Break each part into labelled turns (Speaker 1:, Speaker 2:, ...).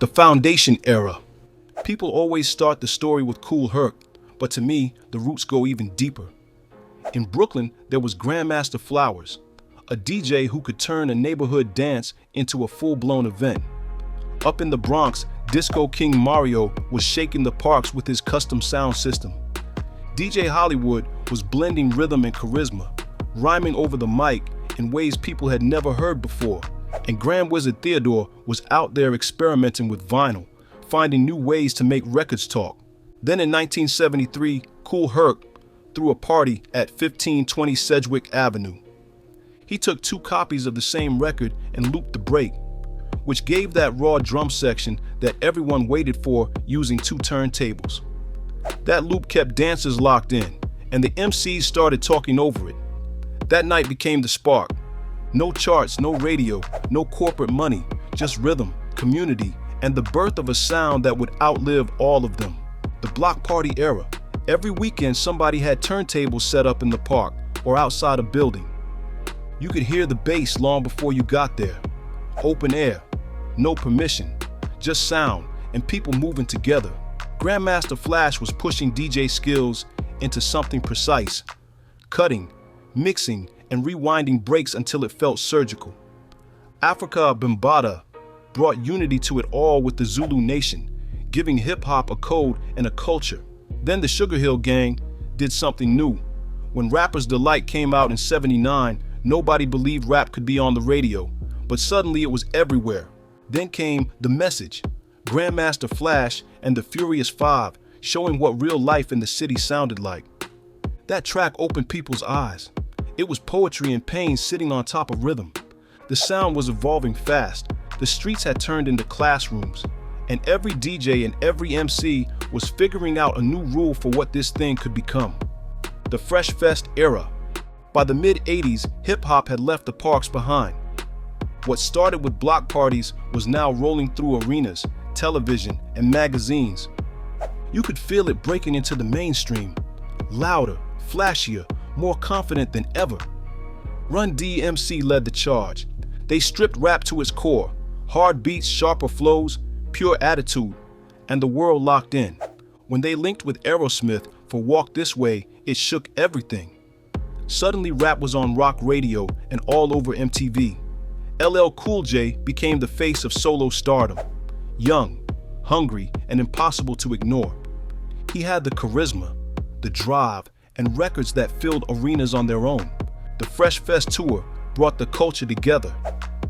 Speaker 1: The Foundation Era. People always start the story with Kool Herc, but to me, the roots go even deeper. In Brooklyn, there was Grandmaster Flowers, a DJ who could turn a neighborhood dance into a full-blown event. Up in the Bronx, Disco King Mario was shaking the parks with his custom sound system. DJ Hollywood was blending rhythm and charisma, rhyming over the mic in ways people had never heard before. And Grand Wizard Theodore was out there experimenting with vinyl, finding new ways to make records talk. Then in 1973, Kool Herc threw a party at 1520 Sedgwick Avenue. He took 2 copies of the same record and looped the break, which gave that raw drum section that everyone waited for using 2 turntables. That loop kept dancers locked in, and the MCs started talking over it. That night became the spark. No charts, no radio, no corporate money, just rhythm, community, and the birth of a sound that would outlive all of them. The block party era. Every weekend somebody had turntables set up in the park or outside a building. You could hear the bass long before you got there. Open air, no permission, just sound and people moving together. Grandmaster Flash was pushing DJ skills into something precise, cutting, mixing, and rewinding breaks until it felt surgical. Africa Bambaataa brought unity to it all with the Zulu Nation, giving hip-hop a code and a culture. Then the Sugar Hill Gang did something new. When Rapper's Delight came out in '79, nobody believed rap could be on the radio, but suddenly it was everywhere. Then came The Message, Grandmaster Flash and the Furious Five, showing what real life in the city sounded like. That track opened people's eyes. It was poetry and pain sitting on top of rhythm. The sound was evolving fast. The streets had turned into classrooms, and every DJ and every MC was figuring out a new rule for what this thing could become. The Fresh Fest era. By the mid-'80s, hip-hop had left the parks behind. What started with block parties was now rolling through arenas, television, and magazines. You could feel it breaking into the mainstream, louder, flashier, more confident than ever. Run DMC led the charge. They stripped rap to its core, hard beats, sharper flows, pure attitude, and the world locked in. When they linked with Aerosmith for Walk This Way, it shook everything. Suddenly rap was on rock radio and all over MTV. LL Cool J became the face of solo stardom, young, hungry, and impossible to ignore. He had the charisma, the drive, and records that filled arenas on their own. The Fresh Fest tour brought the culture together,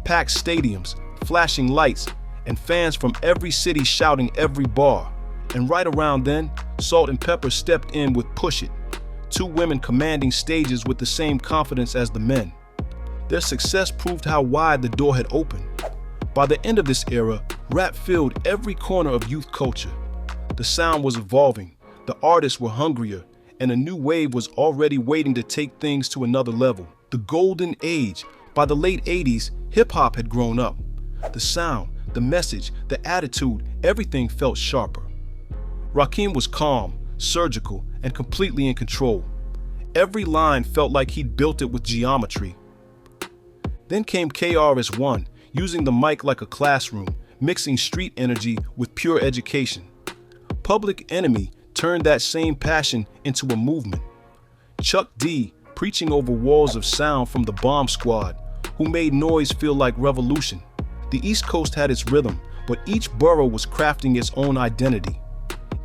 Speaker 1: packed stadiums, flashing lights, and fans from every city shouting every bar. And right around then, Salt and Pepper stepped in with Push It, 2 women commanding stages with the same confidence as the men. Their success proved how wide the door had opened. By the end of this era, rap filled every corner of youth culture. The sound was evolving, the artists were hungrier, and a new wave was already waiting to take things to another level. The golden age. By the late '80s, hip-hop had grown up. The sound, the message, the attitude, everything felt sharper. Rakim was calm, surgical, and completely in control. Every line felt like he'd built it with geometry. Then came KRS-One, using the mic like a classroom, mixing street energy with pure education. Public Enemy turned that same passion into a movement. Chuck D preaching over walls of sound from the Bomb Squad, who made noise feel like revolution. The East Coast had its rhythm, but each borough was crafting its own identity.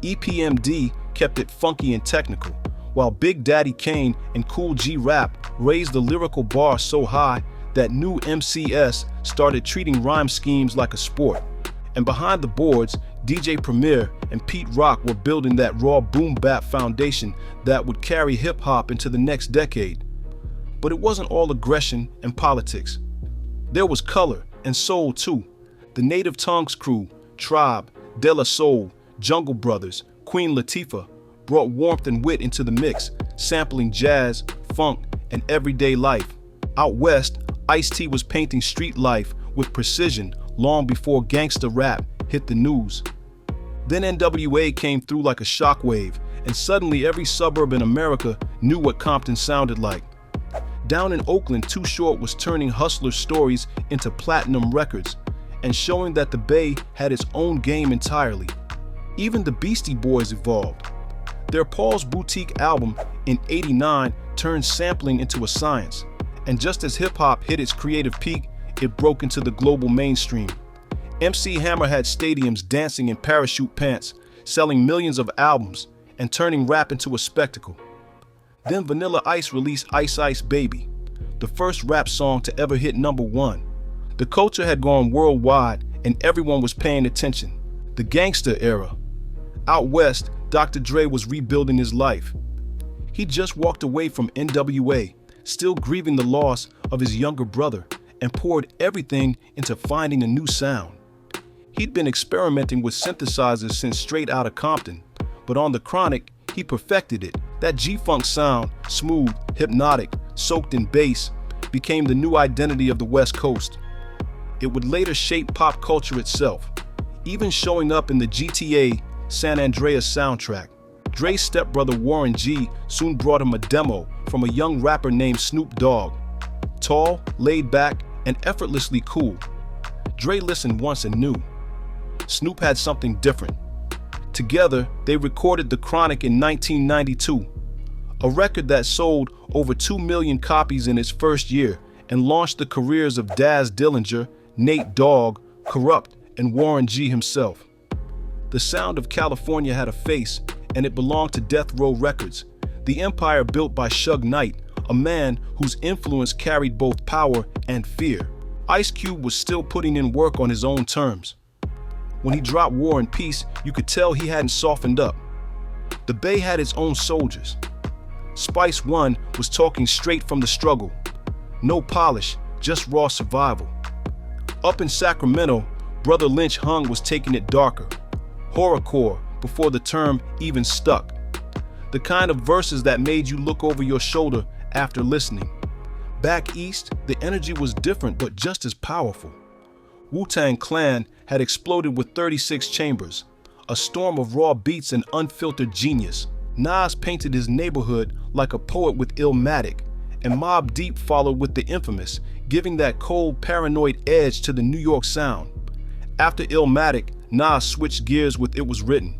Speaker 1: EPMD kept it funky and technical, while Big Daddy Kane and Cool G Rap raised the lyrical bar so high that new MCS started treating rhyme schemes like a sport. And behind the boards, DJ Premier and Pete Rock were building that raw boom bap foundation that would carry hip-hop into the next decade. But it wasn't all aggression and politics. There was color and soul too. The Native Tongues crew, Tribe, De La Soul, Jungle Brothers, Queen Latifah brought warmth and wit into the mix, sampling jazz, funk, and everyday life. Out west, Ice-T was painting street life with precision long before gangsta rap hit the news. Then NWA came through like a shockwave, and suddenly every suburb in America knew what Compton sounded like. Down in Oakland, Too Short was turning hustler stories into platinum records, and showing that the Bay had its own game entirely. Even the Beastie Boys evolved. Their Paul's Boutique album in '89 turned sampling into a science, and just as hip-hop hit its creative peak, it broke into the global mainstream. MC Hammer had stadiums dancing in parachute pants, selling millions of albums, and turning rap into a spectacle. Then Vanilla Ice released Ice Ice Baby, the first rap song to ever hit #1. The culture had gone worldwide and everyone was paying attention. The gangster era. Out west, Dr. Dre was rebuilding his life. He just walked away from NWA, still grieving the loss of his younger brother, and poured everything into finding a new sound. He'd been experimenting with synthesizers since Straight Outta Compton, but on The Chronic, he perfected it. That G-Funk sound, smooth, hypnotic, soaked in bass, became the new identity of the West Coast. It would later shape pop culture itself, even showing up in the GTA San Andreas soundtrack. Dre's stepbrother Warren G soon brought him a demo from a young rapper named Snoop Dogg. Tall, laid back, and effortlessly cool. Dre listened once and knew. Snoop had something different. Together, they recorded The Chronic in 1992, a record that sold over 2 million copies in its first year and launched the careers of Daz Dillinger, Nate Dogg, Corrupt, and Warren G himself. The sound of California had a face, and it belonged to Death Row Records, the empire built by Suge Knight, a man whose influence carried both power and fear. Ice Cube was still putting in work on his own terms. When he dropped War and Peace, you could tell he hadn't softened up. The Bay had its own soldiers. Spice One was talking straight from the struggle. No polish, just raw survival. Up in Sacramento, Brother Lynch Hung was taking it darker. Horrorcore before the term even stuck. The kind of verses that made you look over your shoulder after listening. Back east, the energy was different but just as powerful. Wu-Tang Clan had exploded with 36 Chambers, a storm of raw beats and unfiltered genius. Nas painted his neighborhood like a poet with Illmatic, and Mobb Deep followed with the infamous, giving that cold, paranoid edge to the New York sound. After Illmatic, Nas switched gears with It Was Written.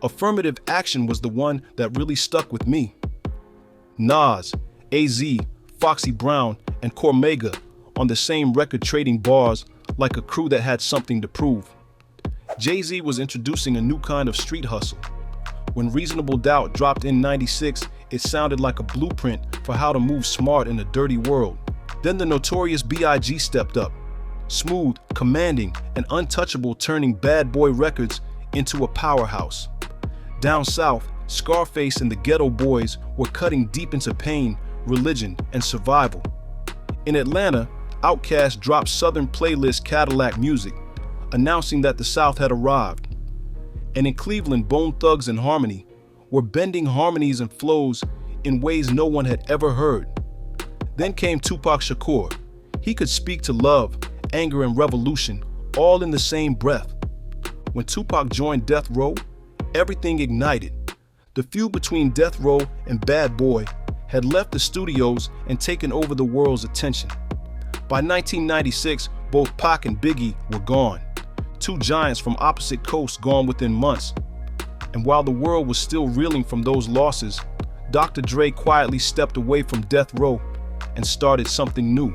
Speaker 1: Affirmative Action was the one that really stuck with me. Nas, AZ, Foxy Brown, and Cormega on the same record trading bars like a crew that had something to prove. Jay-Z was introducing a new kind of street hustle. When Reasonable Doubt dropped in '96, it sounded like a blueprint for how to move smart in a dirty world. Then the Notorious B.I.G. stepped up, smooth, commanding, and untouchable, turning Bad Boy Records into a powerhouse. Down south, Scarface and the Ghetto Boys were cutting deep into pain, religion, and survival. In Atlanta, Outkast dropped Southern Playlist Cadillac Music, announcing that the South had arrived. And in Cleveland, Bone Thugs and Harmony were bending harmonies and flows in ways no one had ever heard. Then came Tupac Shakur. He could speak to love, anger, and revolution, all in the same breath. When Tupac joined Death Row, everything ignited. The feud between Death Row and Bad Boy had left the studios and taken over the world's attention. By 1996, both Pac and Biggie were gone. Two giants from opposite coasts gone within months. And while the world was still reeling from those losses, Dr. Dre quietly stepped away from Death Row and started something new.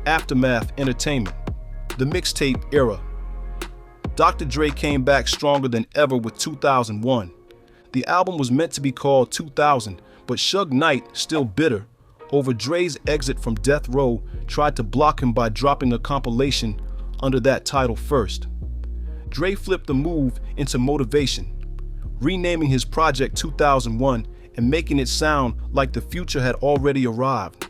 Speaker 1: Aftermath Entertainment, the mixtape era. Dr. Dre came back stronger than ever with 2001. The album was meant to be called 2000, but Suge Knight, still bitter over Dre's exit from Death Row, tried to block him by dropping a compilation under that title first. Dre flipped the move into motivation, renaming his project 2001 and making it sound like the future had already arrived.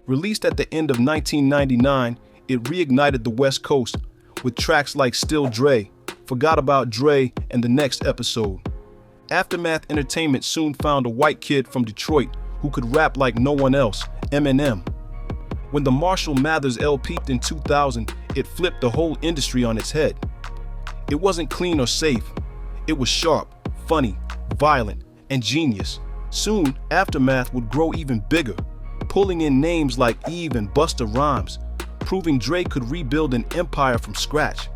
Speaker 1: Released at the end of 1999, it reignited the West Coast with tracks like Still Dre, Forgot About Dre, and The Next Episode. Aftermath Entertainment soon found a white kid from Detroit who could rap like no one else, Eminem. When the Marshall Mathers LP in 2000, it flipped the whole industry on its head. It wasn't clean or safe. It was sharp, funny, violent, and genius. Soon, Aftermath would grow even bigger, pulling in names like Eve and Busta Rhymes, proving Dre could rebuild an empire from scratch.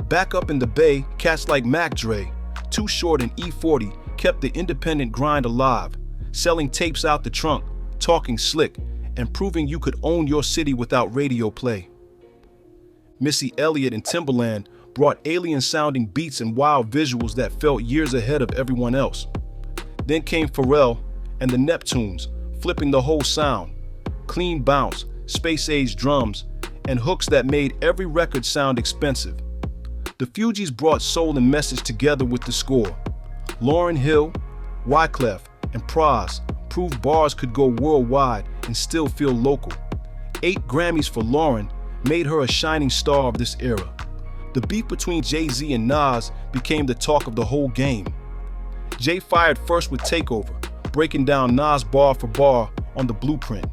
Speaker 1: Back up in the Bay, cats like Mac Dre, Too Short and E40 kept the independent grind alive, selling tapes out the trunk, talking slick, and proving you could own your city without radio play. Missy Elliott and Timbaland brought alien-sounding beats and wild visuals that felt years ahead of everyone else. Then came Pharrell and the Neptunes, flipping the whole sound. Clean bounce, space-age drums, and hooks that made every record sound expensive. The Fugees brought soul and message together with the score. Lauryn Hill, Wyclef, and Pras proved bars could go worldwide and still feel local. 8 Grammys for Lauryn made her a shining star of this era. The beef between Jay-Z and Nas became the talk of the whole game. Jay fired first with Takeover, breaking down Nas bar for bar on the Blueprint.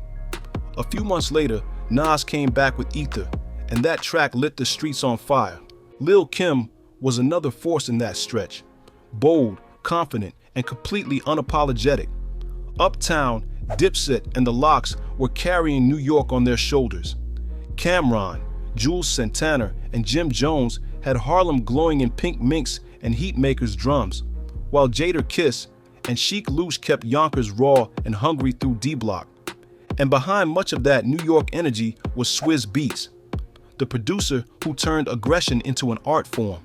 Speaker 1: A few months later, Nas came back with Ether, and that track lit the streets on fire. Lil' Kim was another force in that stretch. Bold, confident, and completely unapologetic. Uptown, Dipset, and the Lox were carrying New York on their shoulders. Cameron, Jules Santana, and Jim Jones had Harlem glowing in pink minks and Heatmaker's drums, while Jada Kiss and Chic Luce kept Yonkers raw and hungry through D-Block. And behind much of that New York energy was Swizz Beatz, the producer who turned aggression into an art form.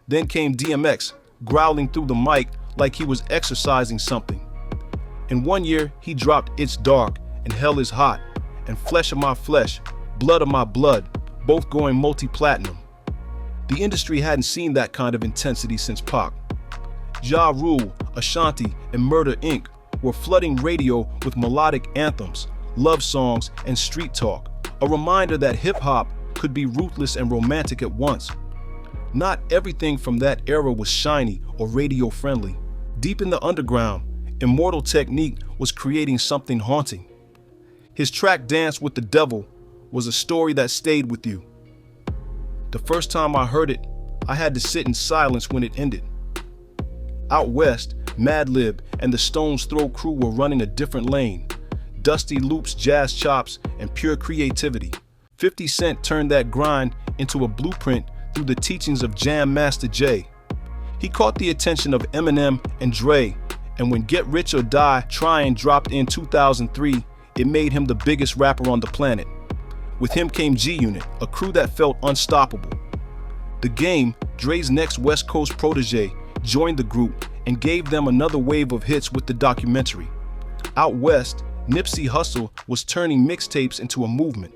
Speaker 1: Then came DMX, growling through the mic like he was exercising something. In one year, he dropped It's Dark and Hell Is Hot, and Flesh of My Flesh, Blood of My Blood, both going multi-platinum. The industry hadn't seen that kind of intensity since Pac. Ja Rule, Ashanti, and Murder Inc. were flooding radio with melodic anthems, love songs, and street talk, a reminder that hip-hop could be ruthless and romantic at once. Not everything from that era was shiny or radio-friendly. Deep in the underground, Immortal Technique was creating something haunting. His track Dance with the Devil was a story that stayed with you. The first time I heard it, I had to sit in silence when it ended. Out west, Madlib and the Stones Throw Crew were running a different lane. Dusty loops, jazz chops, and pure creativity. 50 Cent turned that grind into a blueprint through the teachings of Jam Master Jay. He caught the attention of Eminem and Dre, and when Get Rich or Die Trying dropped in 2003, it made him the biggest rapper on the planet. With him came G-Unit, a crew that felt unstoppable. The Game, Dre's next West Coast protege, joined the group and gave them another wave of hits with the documentary. Out west, Nipsey Hussle was turning mixtapes into a movement,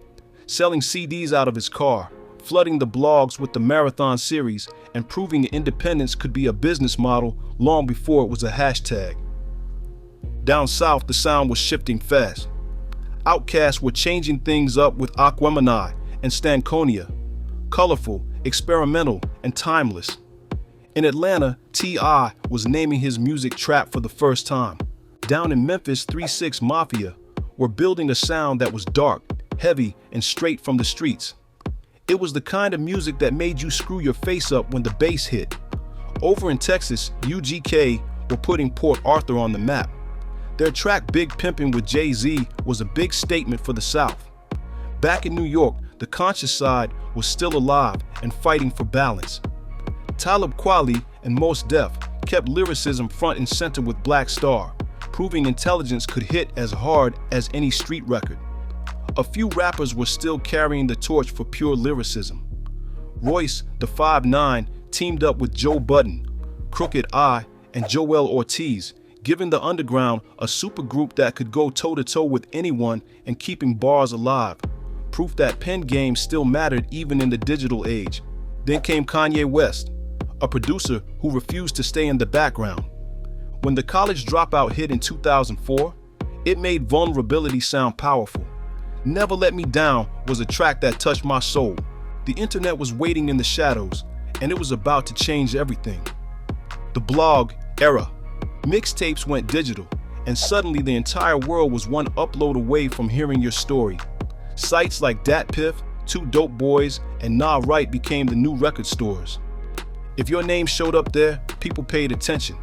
Speaker 1: selling CDs out of his car, flooding the blogs with the Marathon series, and proving independence could be a business model long before it was a hashtag. Down south, the sound was shifting fast. Outkast were changing things up with Aquemini and Stankonia, colorful, experimental, and timeless. In Atlanta, T.I. was naming his music trap for the first time. Down in Memphis, 3 6 Mafia were building a sound that was dark, heavy, and straight from the streets. It was the kind of music that made you screw your face up when the bass hit. Over in Texas, UGK were putting Port Arthur on the map. Their track Big Pimpin' with Jay-Z was a big statement for the South. Back in New York, the conscious side was still alive and fighting for balance. Talib Kweli and Mos Def kept lyricism front and center with Black Star, proving intelligence could hit as hard as any street record. A few rappers were still carrying the torch for pure lyricism. Royce, the 5'9", teamed up with Joe Budden, Crooked I, and Joel Ortiz, giving the underground a supergroup that could go toe-to-toe with anyone and keeping bars alive. Proof that pen game still mattered even in the digital age. Then came Kanye West, a producer who refused to stay in the background. When the College Dropout hit in 2004, it made Vulnerability sound powerful. Never Let Me Down was a track that touched my soul. The internet was waiting in the shadows, and it was about to change everything. The blog era. Mixtapes went digital, and suddenly the entire world was one upload away from hearing your story. Sites like DatPiff, Two Dope Boys, and Nah Right became the new record stores. If your name showed up there, people paid attention.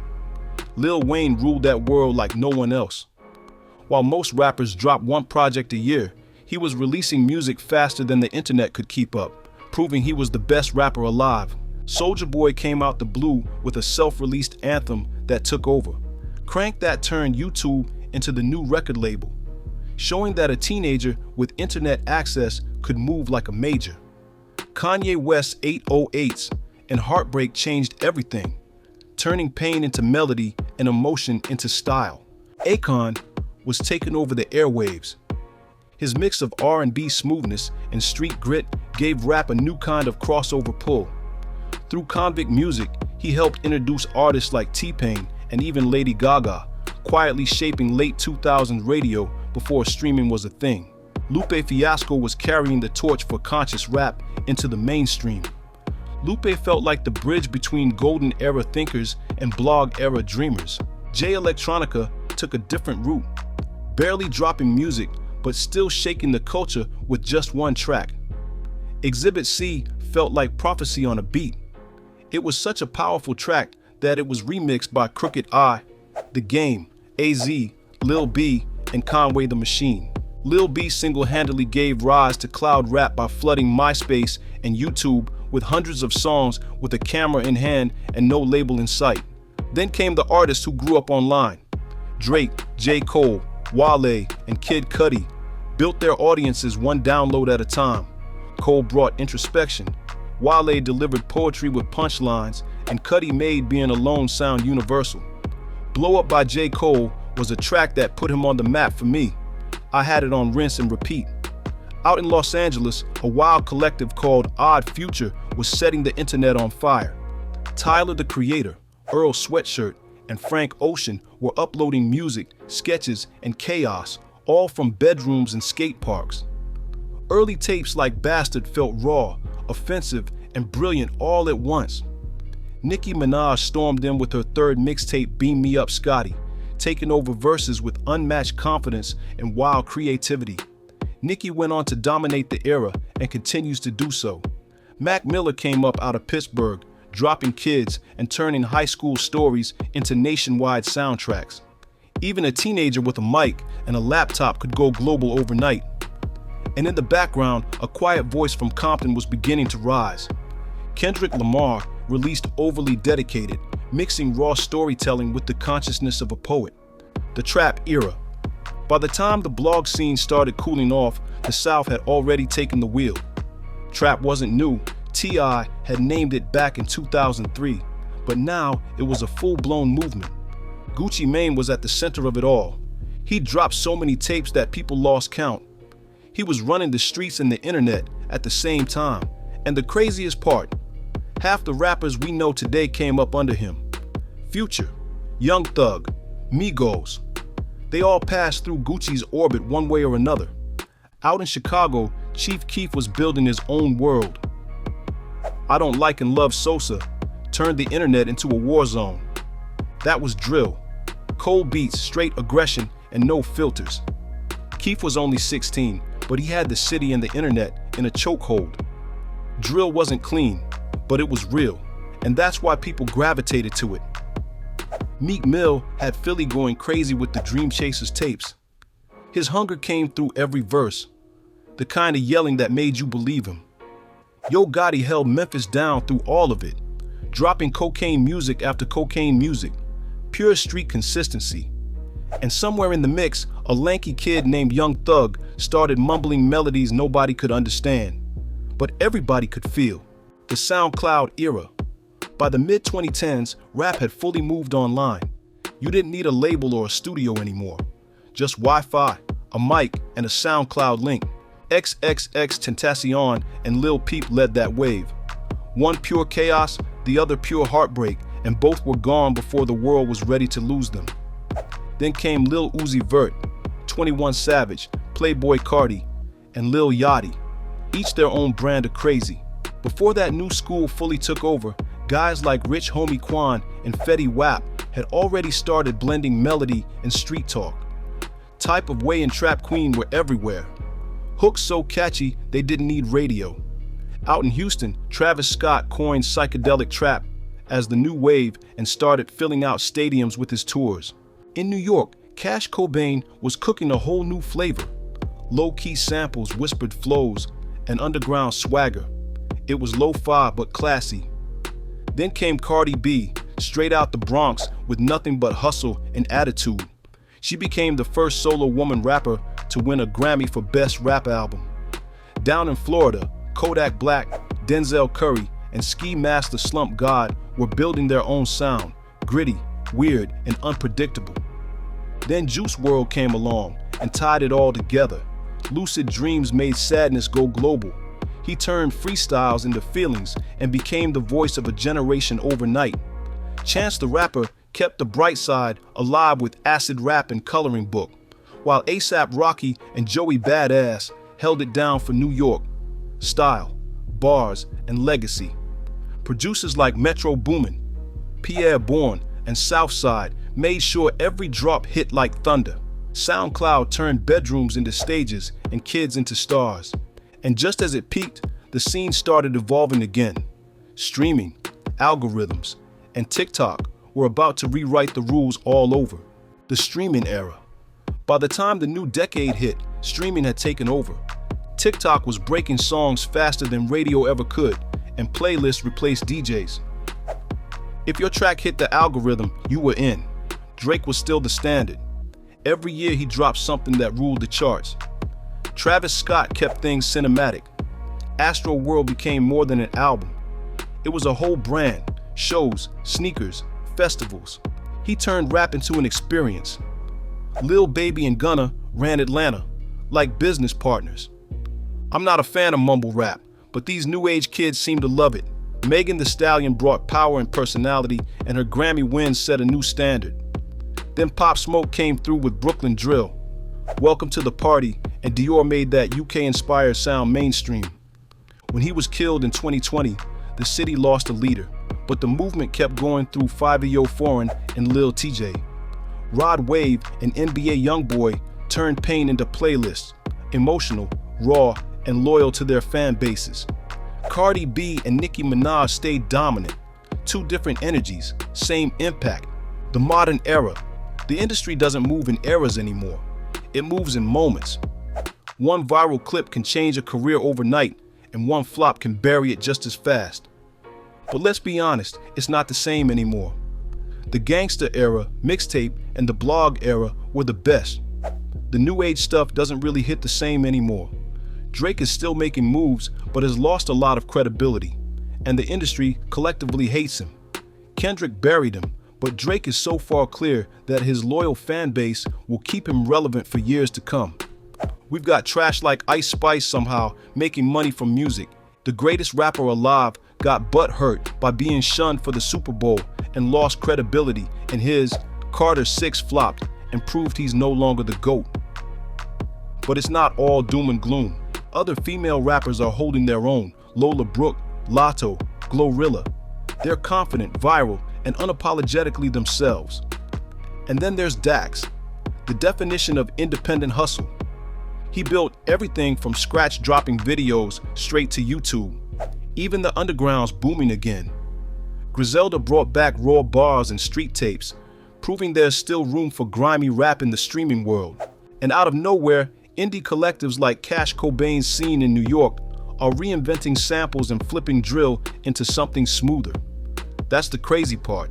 Speaker 1: Lil Wayne ruled that world like no one else. While most rappers dropped one project a year, he He was releasing music faster than the internet could keep up, proving he was the best rapper alive. Soulja Boy came out the blue with a self-released anthem that took over. Crank That turned YouTube into the new record label, showing that a teenager with internet access could move like a major. Kanye West's 808s and Heartbreak changed everything, turning pain into melody and emotion into style. Akon was taking over the airwaves. His mix of R&B smoothness and street grit gave rap a new kind of crossover pull. Through Convict Music, he helped introduce artists like T-Pain and even Lady Gaga, quietly shaping late 2000s radio before streaming was a thing. Lupe Fiasco was carrying the torch for conscious rap into the mainstream. Lupe felt like the bridge between golden era thinkers and blog era dreamers. Jay Electronica took a different route, barely dropping music but still shaking the culture with just one track. Exhibit C felt like prophecy on a beat. It was such a powerful track that it was remixed by Crooked I, The Game, AZ, Lil B, and Conway the Machine. Lil B single-handedly gave rise to cloud rap by flooding MySpace and YouTube with hundreds of songs with a camera in hand and no label in sight. Then came the artists who grew up online. Drake, J. Cole, Wale, and Kid Cudi built their audiences one download at a time. Cole brought introspection, Wale delivered poetry with punchlines, and Cudi made being alone sound universal. Blow Up by J. Cole was a track that put him on the map for me. I had it on rinse and repeat. Out in Los Angeles, a wild collective called Odd Future was setting the internet on fire. Tyler the Creator, Earl Sweatshirt, and Frank Ocean were uploading music, sketches, and chaos, all from bedrooms and skate parks. Early tapes like Bastard felt raw, offensive, and brilliant all at once. Nicki Minaj stormed in with her third mixtape, Beam Me Up Scotty, taking over verses with unmatched confidence and wild creativity. Nicki went on to dominate the era and continues to do so. Mac Miller came up out of Pittsburgh, dropping Kids and turning high school stories into nationwide soundtracks. Even a teenager with a mic and a laptop could go global overnight. And in the background, a quiet voice from Compton was beginning to rise. Kendrick Lamar released Overly Dedicated, mixing raw storytelling with the consciousness of a poet. The trap era. By the time the blog scene started cooling off, the South had already taken the wheel. Trap wasn't new. T.I. had named it back in 2003, but now it was a full-blown movement. Gucci Mane was at the center of it all. He dropped so many tapes that people lost count. He was running the streets and the internet at the same time. And the craziest part, half the rappers we know today came up under him. Future, Young Thug, Migos. They all passed through Gucci's orbit one way or another. Out in Chicago, Chief Keef was building his own world. I Don't Like and Love Sosa turned the internet into a war zone. That was drill. Cold beats, straight aggression, and no filters. Keef was only 16, but he had the city and the internet in a chokehold. Drill wasn't clean, but it was real, and that's why people gravitated to it. Meek Mill had Philly going crazy with the Dream Chasers tapes. His hunger came through every verse, the kind of yelling that made you believe him. Yo Gotti held Memphis down through all of it, dropping cocaine music after cocaine music, pure street consistency. And somewhere in the mix, a lanky kid named Young Thug started mumbling melodies nobody could understand, but everybody could feel. The SoundCloud era. By the mid-2010s, rap had fully moved online. You didn't need a label or a studio anymore. Just Wi-Fi, a mic, and a SoundCloud link. XXXTentacion and Lil Peep led that wave. One pure chaos, the other pure heartbreak, and both were gone before the world was ready to lose them. Then came Lil Uzi Vert, 21 Savage, Playboy Carti, and Lil Yachty, each their own brand of crazy. Before that new school fully took over, guys like Rich Homie Quan and Fetty Wap had already started blending melody and street talk. Type of Way and Trap Queen were everywhere. Hooks so catchy they didn't need radio. Out in Houston, Travis Scott coined psychedelic trap as the new wave and started filling out stadiums with his tours. In New York, Cash Cobain was cooking a whole new flavor. Low-key samples, whispered flows, and underground swagger. It was lo-fi but classy. Then came Cardi B, straight out the Bronx with nothing but hustle and attitude. She became the first solo woman rapper to win a Grammy for Best Rap Album. Down in Florida, Kodak Black, Denzel Curry, and Ski Master Slump God were building their own sound, gritty, weird, and unpredictable. Then Juice WRLD came along and tied it all together. Lucid Dreams made sadness go global. He turned freestyles into feelings and became the voice of a generation overnight. Chance the Rapper kept the bright side alive with acid rap and Coloring Book, while A$AP Rocky and Joey Badass held it down for New York. Style, bars, and legacy. Producers like Metro Boomin, Pierre Bourne, and Southside made sure every drop hit like thunder. SoundCloud turned bedrooms into stages and kids into stars. And just as it peaked, the scene started evolving again. Streaming, algorithms, and TikTok were about to rewrite the rules all over. The streaming era. By the time the new decade hit, streaming had taken over. TikTok was breaking songs faster than radio ever could, and playlists replaced DJs. If your track hit the algorithm, you were in. Drake was still the standard. Every year he dropped something that ruled the charts. Travis Scott kept things cinematic. Astro World became more than an album. It was a whole brand, shows, sneakers, festivals. He turned rap into an experience. Lil Baby and Gunna ran Atlanta, like business partners. I'm not a fan of mumble rap, but these new age kids seem to love it. Megan Thee Stallion brought power and personality, and her Grammy wins set a new standard. Then Pop Smoke came through with Brooklyn Drill. Welcome to the Party, and Dior made that UK-inspired sound mainstream. When he was killed in 2020, the city lost a leader, but the movement kept going through 5EO Foreign and Lil TJ. Rod Wave and NBA Youngboy turned pain into playlists, emotional, raw, and loyal to their fan bases. Cardi B and Nicki Minaj stayed dominant. Two different energies, same impact. The modern era. The industry doesn't move in eras anymore. It moves in moments. One viral clip can change a career overnight, and one flop can bury it just as fast. But let's be honest, it's not the same anymore. The gangster era, mixtape, and the blog era were the best. The new age stuff doesn't really hit the same anymore. Drake is still making moves, but has lost a lot of credibility, and the industry collectively hates him. Kendrick buried him, but Drake is so far clear that his loyal fan base will keep him relevant for years to come. We've got trash like Ice Spice somehow making money from music. The greatest rapper alive got butt hurt by being shunned for the Super Bowl and lost credibility, and his Carter 6 flopped and proved he's no longer the GOAT. But it's not all doom and gloom. Other female rappers are holding their own. Lola Brooke, Lotto, Glorilla. They're confident, viral, and unapologetically themselves. And then there's Dax, the definition of independent hustle. He built everything from scratch, dropping videos straight to YouTube. Even the underground's booming again. Griselda brought back raw bars and street tapes, proving there's still room for grimy rap in the streaming world. And out of nowhere, indie collectives like Cash Cobain's Scene in New York are reinventing samples and flipping drill into something smoother. That's the crazy part.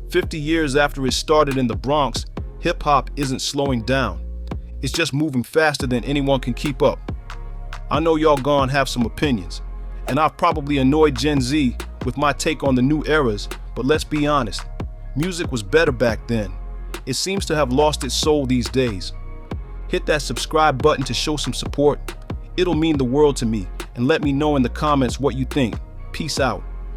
Speaker 1: 50 years after it started in the Bronx, hip-hop isn't slowing down. It's just moving faster than anyone can keep up. I know y'all gonna have some opinions, and I've probably annoyed Gen Z with my take on the new eras, but let's be honest, music was better back then. It seems to have lost its soul these days. Hit that subscribe button to show some support. It'll mean the world to me, and let me know in the comments what you think. Peace out.